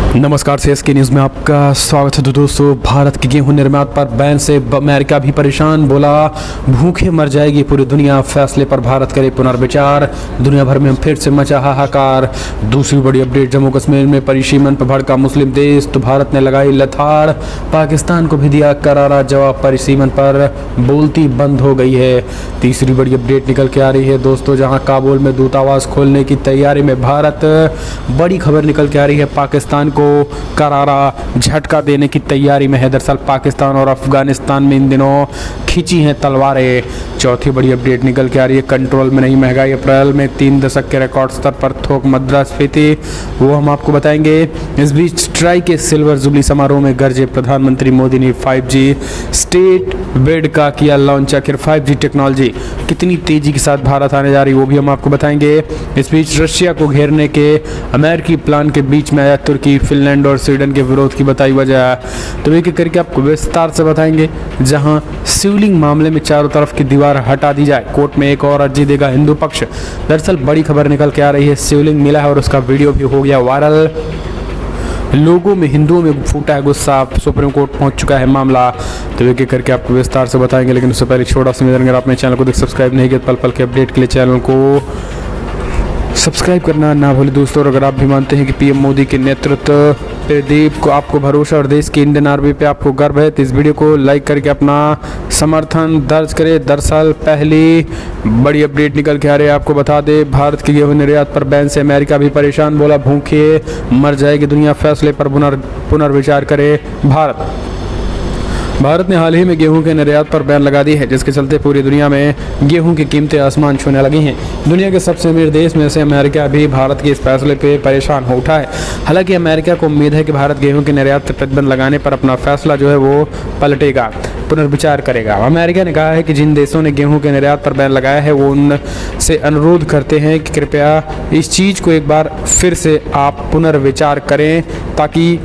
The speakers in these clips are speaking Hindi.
नमस्कार, सीएसके न्यूज़ में आपका स्वागत है। तो दोस्तों, भारत की गेहूं निर्यात पर बैन से अमेरिका भी परेशान, बोला भूखे मर जाएगी पूरी दुनिया, फैसले पर भारत करे पुनर्विचार। दुनिया भर में फिर से मचा हाहाकार। दूसरी बड़ी अपडेट, जम्मू कश्मीर में परिसीमन पर भड़का मुस्लिम देश, तो भारत ने लगाई लताड़, पाकिस्तान को भी दिया करारा जवाब, परिसीमन पर बोलती बंद हो गई है। तीसरी बड़ी अपडेट निकल के आ रही है दोस्तों, जहां काबुल में दूतावास खोलने की तैयारी में भारत। बड़ी खबर निकल के आ रही है, पाकिस्तान को करारा झटका देने की तैयारी में है। दरअसल पाकिस्तान और अफगानिस्तान में इन दिनों खींची हैं तलवारें। चौथी बड़ी अपडेट निकल के आ रही है, कंट्रोल में नहीं महंगाई, अप्रैल में 3 दशक के रिकॉर्ड स्तर पर थोक मुद्रास्फीति, वो हम आपको बताएंगे। इस बीच ट्राई के सिल्वर जुबली समारोह में गरजे प्रधानमंत्री मोदी ने 5G स्टेट बेड का किया लॉन्च। आखिर 5G टेक्नोलॉजी कितनी तेजी के साथ भारत आने जा रही है, वो भी हम आपको बताएंगे। इस बीच रशिया को घेरने के अमेरिकी प्लान के बीच में आया तुर्की, फिनलैंड और स्वीडन के विरोध की बताई वजह, तो एक एक करके आपको विस्तार से बताएंगे। जहां शिवलिंग मामले में चारों तरफ की दीवार हटा दी जाए, कोर्ट में एक और अर्जी देगा हिंदू पक्ष। दरअसल बड़ी खबर निकल के आ रही है, शिवलिंग मिला है और उसका वीडियो भी हो गया वायरल। लोगों में, हिंदुओं में फूटा है गुस्सा, सुप्रीम कोर्ट पहुंच चुका है मामला, तो एक एक करके आपको विस्तार से बताएंगे। लेकिन उससे पहले छोटा सा निवेदन, अगर आपने चैनल को सब्सक्राइब नहीं किया, पल पल के अपडेट के लिए चैनल को सब्सक्राइब करना ना भूलें दोस्तों। और अगर आप भी मानते हैं कि पीएम मोदी के नेतृत्व पे देश को आपको भरोसा और देश की इंडियन आर्मी पे आपको गर्व है, तो इस वीडियो को लाइक करके अपना समर्थन दर्ज करें। दरअसल पहली बड़ी अपडेट निकल के आ रही है, आपको बता दें, भारत की गेहूं निर्यात पर बैन से अमेरिका भी परेशान, बोला भूखे मर जाएगी दुनिया, फैसले पर पुनर्विचार करे भारत। भारत ने हाल ही में गेहूं के निर्यात पर बैन लगा दी है, जिसके चलते पूरी दुनिया में गेहूं की कीमतें आसमान छूने लगी हैं। दुनिया के सबसे अमीर देश में से अमेरिका भी भारत के इस फैसले पे परेशान हो उठा है। हालांकि अमेरिका को उम्मीद है कि भारत गेहूं के निर्यात पर प्रतिबंध लगाने पर अपना फैसला जो है वो पलटेगा, पुनर्विचार करेगा। अमेरिका ने कहा है कि जिन देशों ने गेहूं के निर्यात पर बैन लगाया है, वो उनसे अनुरोध करते हैं कि कृपया इस चीज़ को एक बार फिर से आप पुनर्विचार करें, ताकि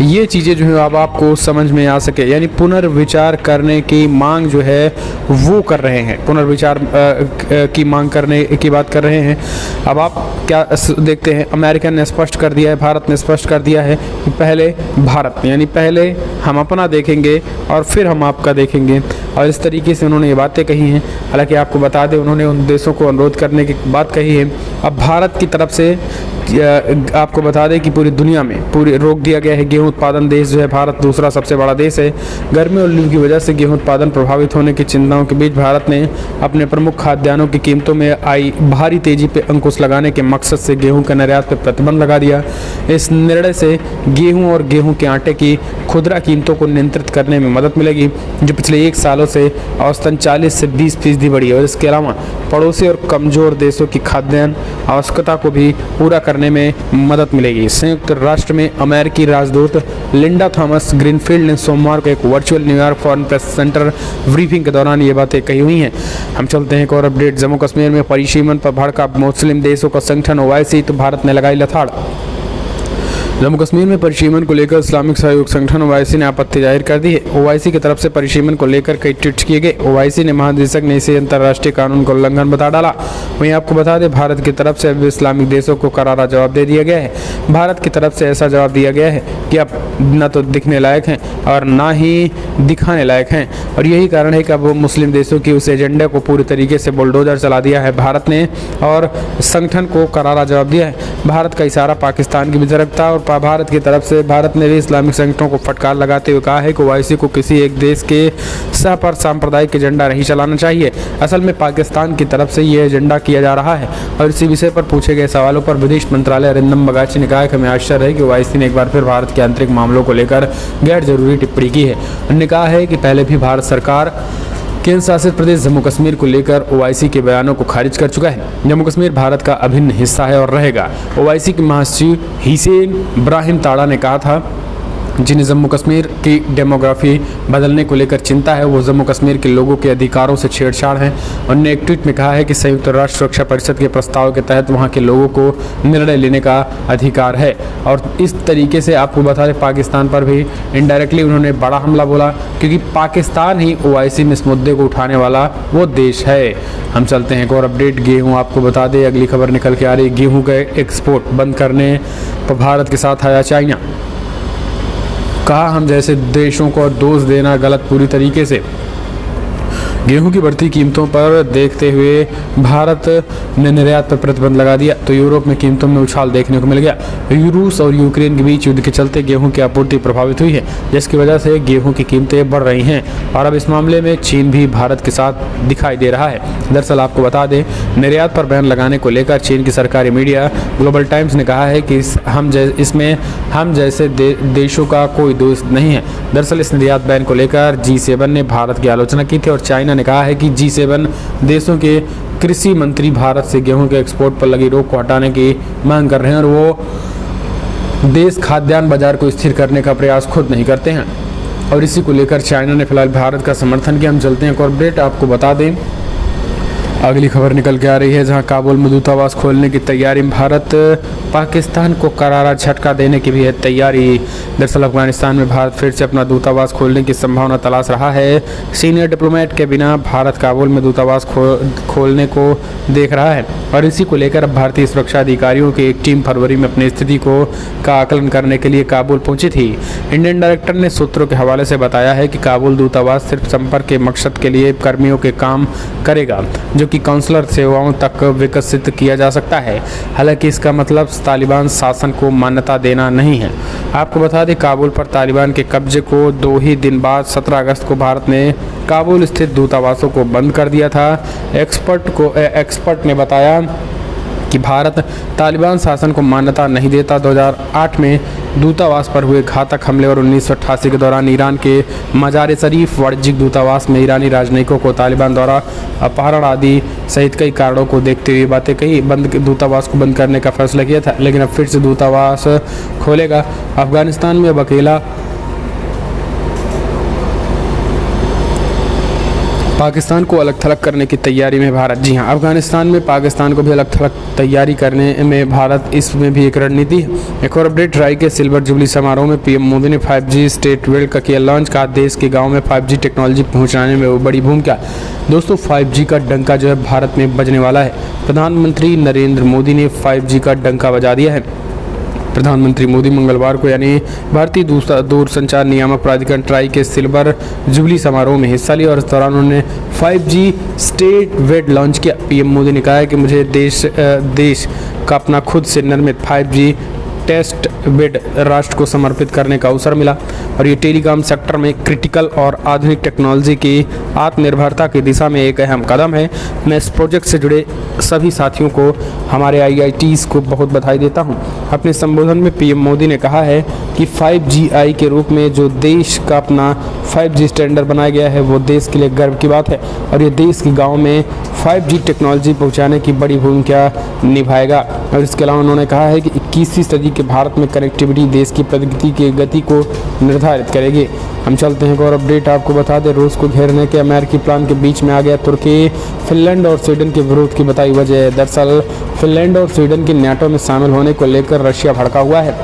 ये चीज़ें जो है अब आपको समझ में आ सके। यानी पुनर्विचार करने की मांग जो है वो कर रहे हैं, पुनर्विचार की मांग करने की बात कर रहे हैं। अब आप क्या देखते हैं, अमेरिका ने स्पष्ट कर दिया है, भारत ने स्पष्ट कर दिया है कि पहले भारत, यानी पहले हम अपना देखेंगे और फिर हम आपका देखेंगे, और इस तरीके से उन्होंने ये बातें कही हैं। हालांकि आपको बता दें, उन्होंने उन देशों को अनुरोध करने की बात कही है। अब भारत की तरफ से आपको बता दें कि पूरी दुनिया में पूरी रोक दिया गया है गेहूं उत्पादन। देश जो है भारत दूसरा सबसे बड़ा देश है। गर्मी और लू की वजह से गेहूं उत्पादन प्रभावित होने की चिंताओं के बीच भारत ने अपने प्रमुख खाद्यान्नों की कीमतों में आई भारी तेजी पर अंकुश लगाने के मकसद से गेहूं के निर्यात पर प्रतिबंध लगा दिया। इस निर्णय से गेहूं और गेहूं के आटे की खुदरा कीमतों को नियंत्रित करने में मदद मिलेगी, जो पिछले 1 सालों से औसतन 40 से 20% बढ़ी है। और इसके अलावा पड़ोसी और कमजोर देशों की खाद्यान्न आवश्यकता को भी पूरा करने में मदद मिलेगी। संयुक्त राष्ट्र में अमेरिकी राजदूत लिंडा थॉमस ग्रीनफील्ड ने सोमवार को एक virtual New York foreign press centre briefing के दौरान ये बातें कही हुई हैं। हम चलते हैं एक और अपडेट, जम्मू कश्मीर में परिसीमन पर भड़का मुस्लिम देशों का संगठन OIC, तो भारत ने लगाई लताड़। जम्मू कश्मीर में परिसीमन को लेकर इस्लामिक सहयोग संगठन OIC ने आपत्ति जाहिर कर दी है। OIC की तरफ से परिसीमन को लेकर कई ट्वीट किए गए। OIC ने महानिदेशक ने इसे अंतर्राष्ट्रीय कानून का उल्लंघन बता डाला। वहीं आपको बता दें, भारत की तरफ से अब इस्लामिक देशों को करारा जवाब दे दिया गया है। भारत की तरफ से ऐसा जवाब दिया गया है कि अब न तो दिखने लायक हैं और ना ही दिखाने लायक हैं, और यही कारण है कि अब मुस्लिम देशों की उस एजेंडे को पूरी तरीके से बुलडोजर चला दिया है भारत ने, और संगठन को करारा जवाब दिया है। भारत का इशारा पाकिस्तान की भी तरफ था, और भारत की तरफ से भारत ने भी इस्लामिक संगठनों को फटकार लगाते हुए कहा है कि OIC को किसी एक देश के सह पर सांप्रदायिक एजेंडा नहीं चलाना चाहिए। असल में पाकिस्तान की तरफ से ये एजेंडा किया जा रहा है। और इसी विषय पर पूछे गए सवालों पर विदेश मंत्रालय अरिंदम बगाची ने कहा कि हमें आश्चर्य है कि OIC ने एक बार फिर भारत के आंतरिक मामलों को लेकर गैर जरूरी टिप्पणी की है। उन्होंने कहा है कि पहले भी भारत सरकार केंद्र शासित प्रदेश जम्मू कश्मीर को लेकर OIC के बयानों को खारिज कर चुका है। जम्मू कश्मीर भारत का अभिन्न हिस्सा है और रहेगा। OIC के महासचिव हिसेन इब्राहिम ताड़ा ने कहा था जिन्हें जम्मू कश्मीर की डेमोग्राफी बदलने को लेकर चिंता है, वो जम्मू कश्मीर के लोगों के अधिकारों से छेड़छाड़ है। उन्होंने एक ट्वीट में कहा है कि संयुक्त राष्ट्र सुरक्षा परिषद के प्रस्ताव के तहत वहाँ के लोगों को निर्णय लेने का अधिकार है। और इस तरीके से आपको बता दें, पाकिस्तान पर भी इनडायरेक्टली उन्होंने बड़ा हमला बोला, क्योंकि पाकिस्तान ही OIC में इस मुद्दे को उठाने वाला वो देश है। हम चलते हैं एक और अपडेट। गेहूँ आपको बता दें, अगली खबर निकल के आ रही है, गेहूँ का एक्सपोर्ट बंद करने पर भारत के साथ आया चाइना। कहा, हम जैसे देशों को दोष देना गलत पूरी तरीके से। गेहूं की बढ़ती कीमतों पर देखते हुए भारत ने निर्यात पर प्रतिबंध लगा दिया, तो यूरोप में कीमतों में उछाल देखने को मिल गया। रूस और यूक्रेन के बीच युद्ध के चलते गेहूं की आपूर्ति प्रभावित हुई है, जिसकी वजह से गेहूं की कीमतें बढ़ रही हैं। और अब इस मामले में चीन भी भारत के साथ दिखाई दे रहा है। दरअसल आपको बता दें, निर्यात पर बैन लगाने को लेकर चीन की सरकारी मीडिया ग्लोबल टाइम्स ने कहा है कि इसमें हम जैसे देशों का कोई दोष नहीं है। दरअसल इस निर्यात बैन को लेकर G7 ने भारत की आलोचना की थी और चाइना ने कहा है कि G7 देशों के कृषि मंत्री भारत से गेहूं के एक्सपोर्ट पर लगी रोक को हटाने की मांग कर रहे हैं, और वो देश खाद्यान्न बाजार को स्थिर करने का प्रयास खुद नहीं करते हैं। और इसी को लेकर चाइना ने फिलहाल भारत का समर्थन किया। हम चलते हैं कॉर्पोरेट आपको बता दें, अगली खबर निकल के आ रही है, जहां काबुल में दूतावास खोलने की तैयारी में भारत पाकिस्तान को करारा झटका देने की भी है तैयारी। दरअसल अफगानिस्तान में भारत फिर से अपना दूतावास खोलने की संभावना तलाश रहा है। सीनियर डिप्लोमेट के बिना भारत काबुल में दूतावास खोलने को देख रहा है, और इसी को लेकर अब भारतीय सुरक्षा अधिकारियों की एक टीम फरवरी में अपनी स्थिति का आकलन करने के लिए काबुल पहुंची थी। इंडियन डायरेक्टर ने सूत्रों के हवाले से बताया है कि काबुल दूतावास सिर्फ संपर्क के मकसद के लिए कर्मियों के काम करेगा, जो कि काउंसलर सेवाओं तक विकसित किया जा सकता है। हालांकि इसका मतलब तालिबान शासन को मान्यता देना नहीं है। आपको बता दें, काबुल पर तालिबान के कब्जे को 2 ही दिन बाद 17 अगस्त को भारत ने काबुल स्थित दूतावासों को बंद कर दिया था। एक्सपर्ट ने बताया कि भारत तालिबान शासन को मान्यता नहीं देता। 2008 में दूतावास पर हुए घातक हमले और 1988 के दौरान ईरान के मजार शरीफ वाणिज्यिक दूतावास में ईरानी राजनयिकों को तालिबान द्वारा अपहरण आदि सहित कई कारणों को देखते हुए बातें कही, दूतावास को बंद करने का फैसला किया था। लेकिन अब फिर से दूतावास खोलेगा। अफगानिस्तान में अब अकेला पाकिस्तान को अलग थलग करने की तैयारी में भारत। जी हां, अफगानिस्तान में पाकिस्तान को भी अलग थलग तैयारी करने में भारत, इसमें भी एक रणनीति है। एक और अपडेट, ट्राई के सिल्वर जुबली समारोह में पीएम मोदी ने 5G स्टेट वेल्ड का किया लॉन्च। का देश के गांव में 5G टेक्नोलॉजी पहुंचाने में वो बड़ी भूमिका। दोस्तों, 5G का डंका जो है भारत में बजने वाला है। प्रधानमंत्री नरेंद्र मोदी ने 5G का डंका बजा दिया है। प्रधानमंत्री मोदी मंगलवार को यानी भारतीय दूरसंचार नियामक प्राधिकरण ट्राई के सिल्वर जुबली समारोह में हिस्सा लिया, और इस दौरान उन्होंने 5G स्टेट वेड लॉन्च किया। पीएम मोदी ने कहा है कि मुझे देश का अपना खुद से निर्मित 5G टेस्ट बेड राष्ट्र को समर्पित करने का अवसर मिला, और ये टेलीकॉम सेक्टर में क्रिटिकल और आधुनिक टेक्नोलॉजी की आत्मनिर्भरता की दिशा में एक अहम कदम है। मैं इस प्रोजेक्ट से जुड़े सभी साथियों को, हमारे IITs को बहुत बधाई देता हूं। अपने संबोधन में पीएम मोदी ने कहा है कि 5GI के रूप में जो देश का अपना 5G स्टैंडर्ड बनाया गया है, वो देश के लिए गर्व की बात है, और ये देश के गाँव में 5G टेक्नोलॉजी पहुँचाने की बड़ी भूमिका निभाएगा। और इसके अलावा उन्होंने कहा है कि 21वीं सदी के भारत में कनेक्टिविटी देश की प्रगति की गति को निर्धारित करेगी। हम चलते हैं और अपडेट आपको बता दें, रूस को घेरने के अमेरिकी प्लान के बीच में आ गया तुर्की। फिनलैंड और स्वीडन के विरोध की बताई वजह। दरअसल फिनलैंड और स्वीडन के नाटो में शामिल होने को लेकर रशिया भड़का हुआ है।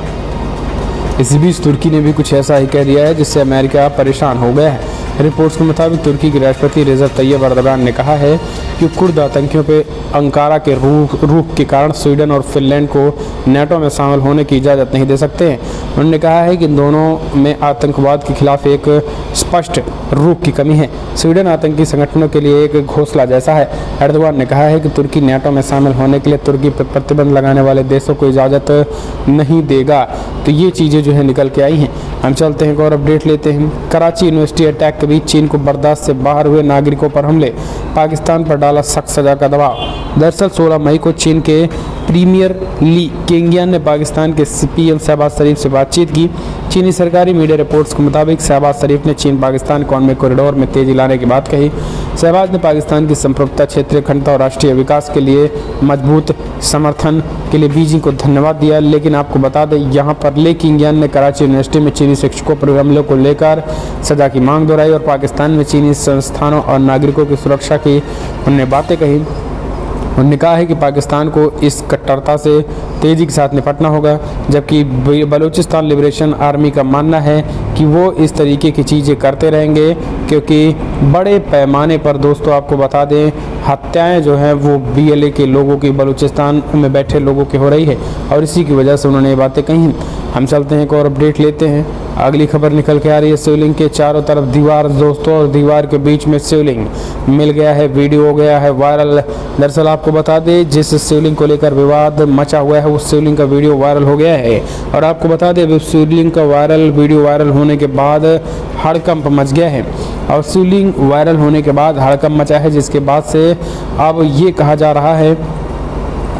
इसी बीच तुर्की ने भी कुछ ऐसा ही कह दिया है, जिससे अमेरिका परेशान हो गया है। रिपोर्ट्स के मुताबिक तुर्की के राष्ट्रपति रेजब तैयब एर्दोगान ने कहा है कि कुर्द आतंकियों पे अंकारा के रुख के कारण स्वीडन और फिनलैंड को नाटो में शामिल होने की इजाज़त नहीं दे सकते हैं। उन्होंने कहा है कि दोनों में आतंकवाद के खिलाफ एक स्पष्ट रुख की कमी है। स्वीडन आतंकी संगठनों के लिए एक घोंसला जैसा है। एर्दोगान ने कहा है कि तुर्की नाटो में शामिल होने के लिए तुर्की पर प्रतिबंध लगाने वाले देशों को इजाज़त नहीं देगा। तो ये चीज़ें जो है निकल के आई हैं। हम चलते हैं और अपडेट लेते हैं। कराची यूनिवर्सिटी अटैक के बीच चीन को बर्दाश्त से बाहर हुए नागरिकों पर हमले, पाकिस्तान पर डाला सख्त सजा का दबाव। दरअसल 16 मई को चीन के प्रीमियर ली केंगियान ने पाकिस्तान के पीएम शहबाज शरीफ से बातचीत की। चीनी सरकारी मीडिया रिपोर्ट्स के मुताबिक शहबाज शरीफ ने चीन पाकिस्तान कॉन्वे कॉरिडोर में तेजी लाने की बात कही। शहबाज ने पाकिस्तान की संप्रभुता, क्षेत्रीय अखंडता और राष्ट्रीय विकास के लिए मजबूत समर्थन के लिए बीजिंग को धन्यवाद दिया। लेकिन आपको बता दें, यहाँ पर ली केंगियान ने कराची यूनिवर्सिटी में चीनी शिक्षकों पर हमलों को लेकर सजा की मांग दोहराई और पाकिस्तान में चीनी संस्थानों और नागरिकों की सुरक्षा की उन्होंने बातें कही। उन्होंने कहा है कि पाकिस्तान को इस कट्टरता से तेज़ी के साथ निपटना होगा, जबकि बलूचिस्तान लिबरेशन आर्मी का मानना है कि वो इस तरीके की चीज़ें करते रहेंगे, क्योंकि बड़े पैमाने पर दोस्तों आपको बता दें हत्याएं जो हैं वो BLA के लोगों की, बलूचिस्तान में बैठे लोगों की हो रही है और इसी की वजह से उन्होंने ये बातें कही। हम चलते हैं एक और अपडेट लेते हैं। अगली खबर निकल के आ रही है शिवलिंग के चारों तरफ दीवार दोस्तों, और दीवार के बीच में शिवलिंग मिल गया है, वीडियो हो गया है वायरल। दरअसल आपको बता दें जिस शिवलिंग को लेकर विवाद मचा हुआ है उस शिवलिंग का वीडियो वायरल हो गया है और आपको बता दें शिवलिंग का वीडियो वायरल होने के बाद हड़कंप मच गया है और शिवलिंग वायरल होने के बाद हड़कंप मचा है, जिसके बाद से अब ये कहा जा रहा है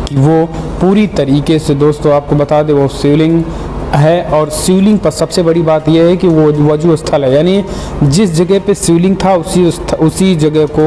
कि वो पूरी तरीके से दोस्तों आपको बता दें वो शिवलिंग है। और शिवलिंग पर सबसे बड़ी बात यह है कि वो वजू स्थल है, यानी जिस जगह पे शिवलिंग था उसी जगह को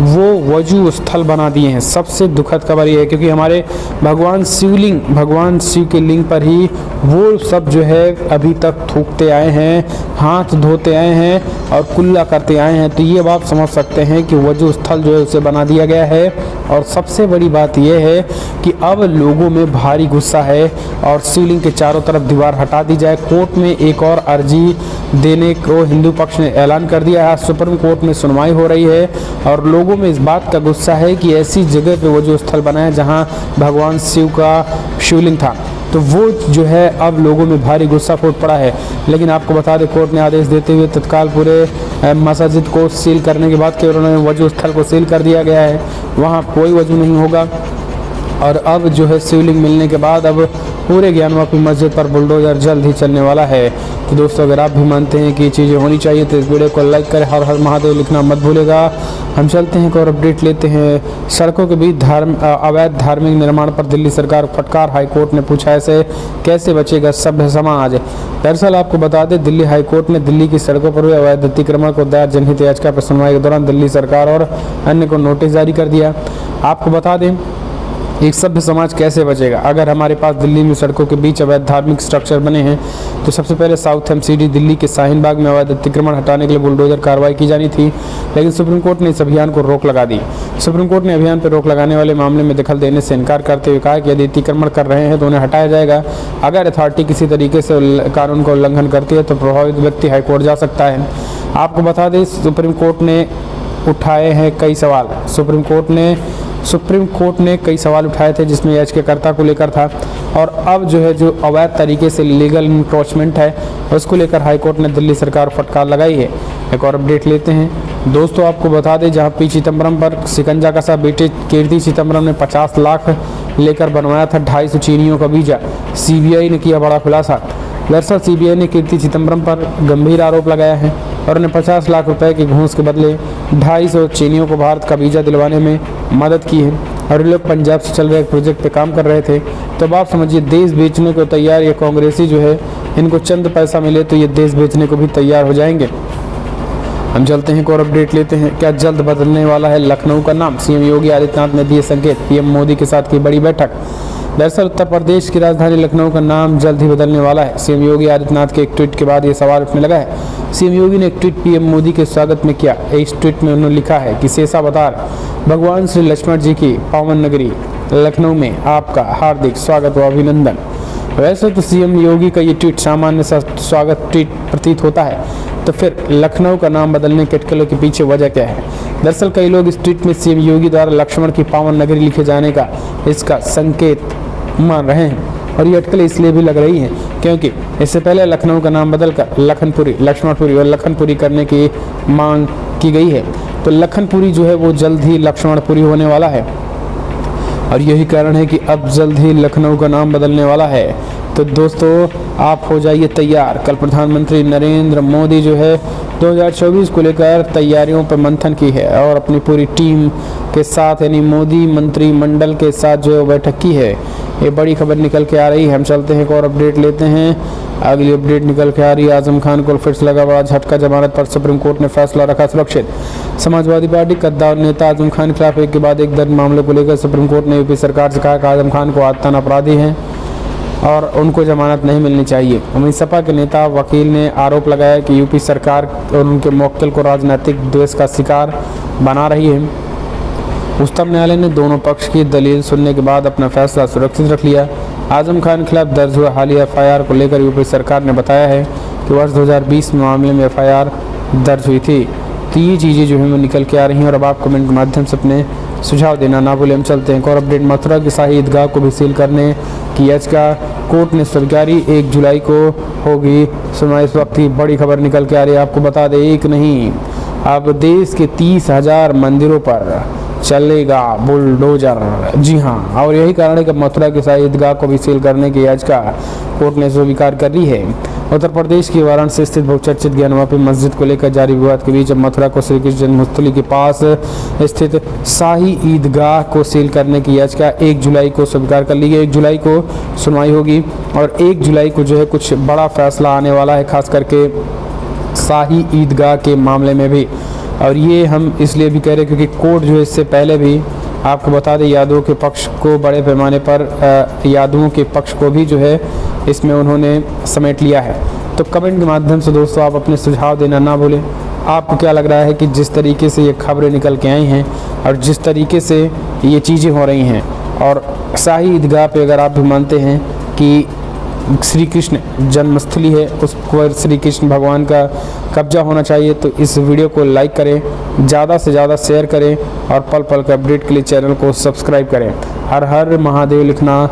वो वजू स्थल बना दिए हैं। सबसे दुखद खबर ये है क्योंकि हमारे भगवान शिव के लिंग पर ही वो सब जो है अभी तक थूकते आए हैं, हाथ धोते आए हैं और कुल्ला करते आए हैं। तो ये बात समझ सकते हैं कि वजू स्थल जो है उसे बना दिया गया है। और सबसे बड़ी बात यह है कि अब लोगों में भारी गुस्सा है और शिवलिंग के चारों तरफ दीवार हटा दी जाए। कोर्ट में एक और अर्जी देने को हिंदू पक्ष ने ऐलान कर दिया है। सुप्रीम कोर्ट में सुनवाई हो रही है और लोगों में इस बात का गुस्सा है कि ऐसी जगह पे वजू स्थल बना है जहां भगवान शिव का शिवलिंग था, तो वो जो है अब लोगों में भारी गुस्सा फूट पड़ा है। लेकिन आपको बता दें कोर्ट ने आदेश देते हुए तत्काल पूरे मस्जिद को सील करने के बाद केवल उन्होंने वजू स्थल को सील कर दिया गया है, वहाँ कोई वजू नहीं होगा। और अब जो है शिवलिंग मिलने के बाद अब पूरे ज्ञानवापी मस्जिद पर बुलडोजर जल्द ही चलने वाला है। तो दोस्तों अगर आप भी मानते हैं कि ये चीज़ें होनी चाहिए तो इस वीडियो को लाइक करें, हर हर महादेव लिखना मत भूलेगा। हम चलते हैं एक और अपडेट लेते हैं। सड़कों के बीच अवैध धार्मिक निर्माण पर दिल्ली सरकार को फटकार, हाईकोर्ट ने पूछा ऐसे कैसे बचेगा सभ्य समाज। दरअसल आपको बता दें दिल्ली हाईकोर्ट ने दिल्ली की सड़कों पर हुए अवैध अतिक्रमण को दायर जनहित याचिका पर सुनवाई के दौरान दिल्ली सरकार और अन्य को नोटिस जारी कर दिया। आपको बता दें एक सभ्य समाज कैसे बचेगा अगर हमारे पास दिल्ली में सड़कों के बीच अवैध धार्मिक स्ट्रक्चर बने हैं। तो सबसे पहले साउथ MCD दिल्ली के शाहीन बाग में अवैध अतिक्रमण हटाने के लिए बुलडोजर कार्रवाई की जानी थी, लेकिन सुप्रीम कोर्ट ने इस अभियान को रोक लगा दी। सुप्रीम कोर्ट ने अभियान पर रोक लगाने वाले मामले में दखल देने से इनकार करते हुए कहा कि यदि अतिक्रमण कर रहे हैं तो उन्हें हटाया जाएगा। अगर अथॉरिटी किसी तरीके से कानून का उल्लंघन करती है तो प्रभावित व्यक्ति हाईकोर्ट जा सकता है। आपको बता दें सुप्रीम कोर्ट ने उठाए हैं कई सवाल। सुप्रीम कोर्ट ने कई सवाल उठाए थे जिसमें याचिकाकर्ता को लेकर था और अब जो है जो अवैध तरीके से लीगल इंक्रोचमेंट है उसको लेकर हाईकोर्ट ने दिल्ली सरकार को फटकार लगाई है। एक और अपडेट लेते हैं दोस्तों, आपको बता दें जहां पी चिदम्बरम पर शिकंजा कसा, बेटे कीर्ति चिदम्बरम ने 50 लाख लेकर बनवाया था 250 चीनियों का वीजा। CBI ने किया बड़ा खुलासा। दरअसल CBI ने कीर्ति चिदम्बरम पर गंभीर आरोप लगाया है और उन्हें 50 लाख रुपए की घूस के बदले 250 चीनियों को भारत का वीज़ा दिलवाने में मदद की है और ये लोग पंजाब से चल रहे एक प्रोजेक्ट पे काम कर रहे थे। तो अब आप समझिए देश बेचने को तैयार ये कांग्रेसी जो है, इनको चंद पैसा मिले तो ये देश बेचने को भी तैयार हो जाएंगे। हम चलते हैं एक और अपडेट लेते हैं। क्या जल्द बदलने वाला है लखनऊ का नाम? CM योगी आदित्यनाथ ने दिए संकेत, PM मोदी के साथ की बड़ी बैठक। दरअसल उत्तर प्रदेश की राजधानी लखनऊ का नाम जल्द ही बदलने वाला है। CM योगी आदित्यनाथ के एक ट्वीट के बाद ये सवाल उठने लगा है। CM योगी ने एक ट्वीट PM मोदी के स्वागत में किया। इस ट्वीट में उन्होंने लिखा है कि शेषावतार भगवान श्री लक्ष्मण जी की पावन नगरी लखनऊ में आपका हार्दिक स्वागत व अभिनंदन। वैसे तो CM योगी का ये ट्वीट सामान्य सा स्वागत ट्वीट प्रतीत होता है, तो फिर लखनऊ का नाम बदलने के अटकलों के पीछे वजह क्या है? दरअसल कई लोग इस ट्वीट में CM योगी द्वारा लक्ष्मण की पावन नगरी लिखे जाने का इसका संकेत मान रहे हैं और ये अटकलें इसलिए भी लग रही हैं क्योंकि इससे पहले लखनऊ का नाम बदलकर लखनपुरी, लक्ष्मणपुरी और लखनपुरी करने की मांग की गई है। तो लखनपुरी जो है वो जल्द ही लक्ष्मणपुरी होने वाला है और यही कारण है कि अब जल्द ही लखनऊ का नाम बदलने वाला है। तो दोस्तों आप हो जाइए तैयार। कल प्रधानमंत्री नरेंद्र मोदी जो है 2024 को लेकर तैयारियों पर मंथन की है और अपनी पूरी टीम के साथ यानी मोदी मंत्रिमंडल के साथ जो है बैठक की है। ये बड़ी खबर निकल के आ रही है। हम चलते हैं एक और अपडेट लेते हैं। अगली अपडेट निकल के आ रही है। आजम खान को फिर से लगा बड़ा झटका, जमानत पर सुप्रीम कोर्ट ने फैसला रखा सुरक्षित। समाजवादी पार्टी कद्दावर नेता आजम खान के खिलाफ एक के बाद एक दर्ज मामलों को लेकर सुप्रीम कोर्ट ने यूपी सरकार से कहा कि आजम खान को आतन अपराधी हैं और उनको जमानत नहीं मिलनी चाहिए। वहीं सपा के नेता वकील ने आरोप लगाया कि यूपी सरकार और उनके मुवक्किल को राजनीतिक द्वेष का शिकार बना रही है। उच्चतम न्यायालय ने दोनों पक्ष की दलील सुनने के बाद अपना फैसला सुरक्षित रख लिया। आजम खान के खिलाफ दर्ज हुए हालिया एफआईआर को लेकर यूपी सरकार ने बताया है कि वर्ष 2020 में मामले में एफआईआर दर्ज हुई थी। तो ये चीज़ें जो है वो निकल के आ रही हैं और अब आप कमेंट के माध्यम से अपने सुझाव देना ना भूलें। हम चलते हैं और अपडेट। मथुरा की शाही ईदगाह को भी सील करने की याचिका कोर्ट ने स्वीकारी। 1 जुलाई को होगी सुनवाई। इस वक्त की बड़ी खबर निकल के आ रही है। आपको बता दें, एक नहीं अब देश के 30,000 मंदिरों पर चलेगा बुलडोजर। जी हाँ, और यही कारण है कि मथुरा के शाही ईदगाह को भी सील करने की याचिका कोर्ट ने स्वीकार कर ली है। उत्तर प्रदेश की वाराणसी स्थित बहुचर्चित ज्ञानवापी मस्जिद को लेकर जारी विवाद के बीच अब मथुरा को श्री कृष्ण जन्मस्थली के पास स्थित शाही ईदगाह को सील करने की याचिका 1 जुलाई को स्वीकार कर ली गई। 1 जुलाई को सुनवाई होगी और 1 जुलाई को जो है कुछ बड़ा फैसला आने वाला है, खास करके शाही ईदगाह के मामले में भी। और ये हम इसलिए भी कह रहे हैं क्योंकि कोर्ट जो है इससे पहले भी आपको बता दें यादवों के पक्ष को बड़े पैमाने पर यादवों के पक्ष को भी जो है इसमें उन्होंने समेट लिया है। तो कमेंट के माध्यम से दोस्तों आप अपने सुझाव देना ना भूलें। आपको क्या लग रहा है कि जिस तरीके से ये खबरें निकल के आई हैं और जिस तरीके से ये चीज़ें हो रही हैं, और शाही ईदगाह पे अगर आप भी मानते हैं कि श्री कृष्ण जन्मस्थली है, उस पर श्री कृष्ण भगवान का कब्जा होना चाहिए, तो इस वीडियो को लाइक करें, ज़्यादा से ज़्यादा शेयर करें और पल पल के अपडेट के लिए चैनल को सब्सक्राइब करें। हर हर महादेव लिखना